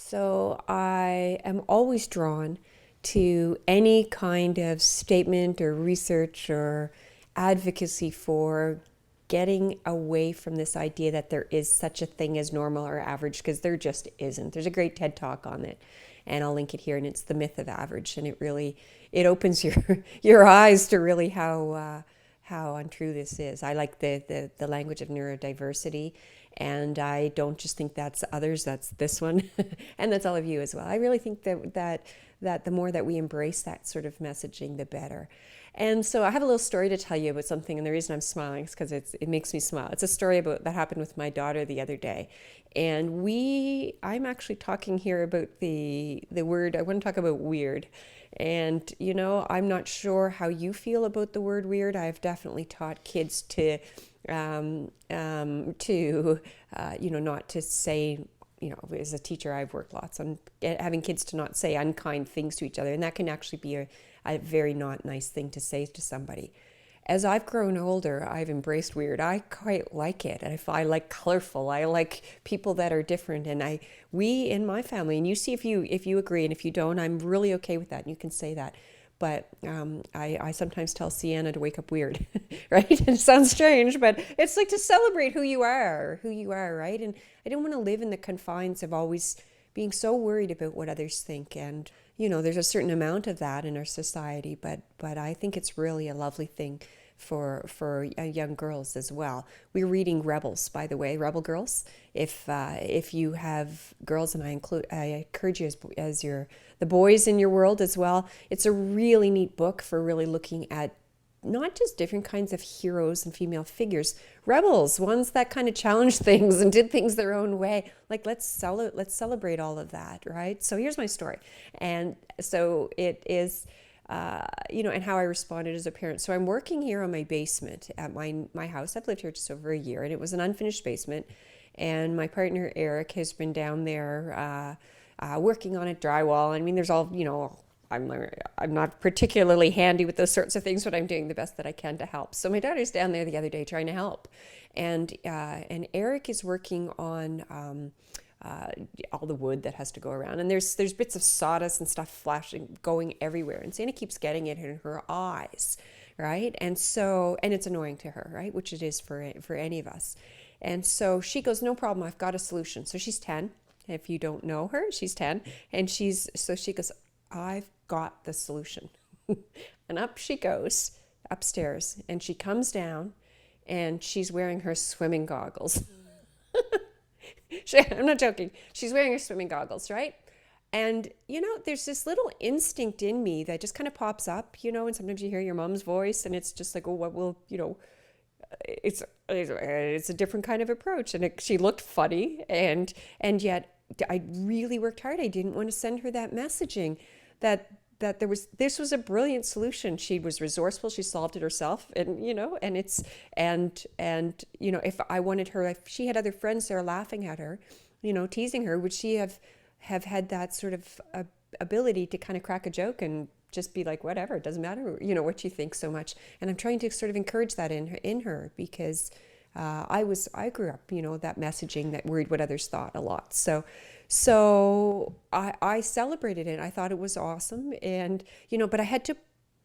So I am always drawn to any kind of statement or research or advocacy for getting away from this idea that there is such a thing as normal or average, because there just isn't. There's a great TED talk on it, and I'll link it here, and it's the myth of average, and it opens your your eyes to really how untrue this is. I like the language of neurodiversity, and I don't just think that's others, that's this one, and that's all of you as well. I really think that the more that we embrace that sort of messaging, the better. And so I have a little story to tell you about something, and the reason I'm smiling is because it makes me smile. It's a story about that happened with my daughter the other day, and I'm actually talking here about the word. I want to talk about weird. And I'm not sure how you feel about the word weird. I've definitely taught kids not to say, as a teacher, I've worked lots on having kids to not say unkind things to each other. And that can actually be a very not nice thing to say to somebody. As I've grown older, I've embraced weird. I quite like it. I like colorful. I like people that are different. And we in my family, and you see if you agree, and if you don't, I'm really okay with that. And you can say that. But I sometimes tell Sienna to wake up weird, right? And it sounds strange, but it's like to celebrate who you are, right? And I don't want to live in the confines of always being so worried about what others think. And there's a certain amount of that in our society, but I think it's really a lovely thing for young girls as well. We're reading Rebels, by the way, Rebel Girls. If you have girls, and I encourage you as the boys in your world as well. It's a really neat book for really looking at not just different kinds of heroes and female figures, rebels, ones that kind of challenged things and did things their own way. Like let's celebrate all of that, right? So here's my story, and so it is. And how I responded as a parent. So I'm working here on my basement at my house. I've lived here just over a year, and it was an unfinished basement. And my partner Eric has been down there working on it, drywall. I mean, there's all I'm not particularly handy with those sorts of things, but I'm doing the best that I can to help. So my daughter's down there the other day trying to help, and Eric is working on. All the wood that has to go around, and there's bits of sawdust and stuff flashing going everywhere, and Santa keeps getting it in her eyes, right? And it's annoying to her, right? Which it is for any of us. And so she goes, no problem, I've got a solution. So she's 10. If you don't know her, she's 10, and she goes, I've got the solution. And up she goes upstairs, and she comes down, and she's wearing her swimming goggles. I'm not joking. She's wearing her swimming goggles, right? And, there's this little instinct in me that just kind of pops up, and sometimes you hear your mom's voice, and it's just like, oh, what will, it's a different kind of approach. And she looked funny, and yet I really worked hard. I didn't want to send her that messaging that this was a brilliant solution. She was resourceful. She solved it herself, and if I wanted her, if she had other friends there laughing at her, teasing her, would she have had that sort of ability to kind of crack a joke and just be like, whatever, it doesn't matter, what you think so much. And I'm trying to sort of encourage that in her because I grew up, that messaging that worried what others thought a lot. So I celebrated it. I thought it was awesome. And, but I had to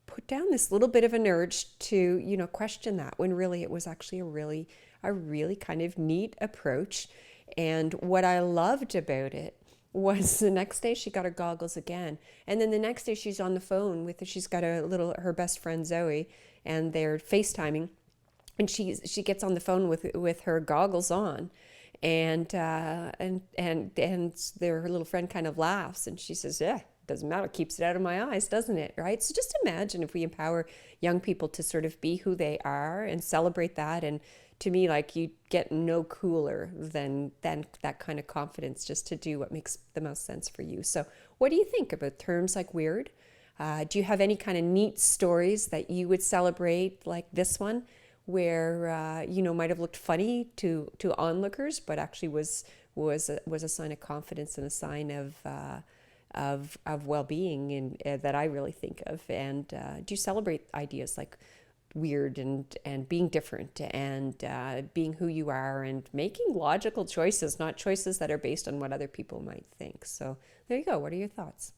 put down this little bit of an urge to, question that, when really it was actually a really kind of neat approach. And what I loved about it was the next day she got her goggles again. And then the next day she's on the phone she's got her best friend Zoe, and they're FaceTiming. And she gets on the phone with her goggles on, and her little friend kind of laughs, and she says, "Yeah, doesn't matter. Keeps it out of my eyes, doesn't it?" Right? So just imagine if we empower young people to sort of be who they are and celebrate that. And to me, like, you get no cooler than that kind of confidence, just to do what makes the most sense for you. So, what do you think about terms like weird? Do you have any kind of neat stories that you would celebrate, like this one, where might have looked funny to onlookers, but actually was a sign of confidence and a sign of well-being, and that I really think of. And do you celebrate ideas like weird and being different and being who you are and making logical choices, not choices that are based on what other people might think. So there you go. What are your thoughts?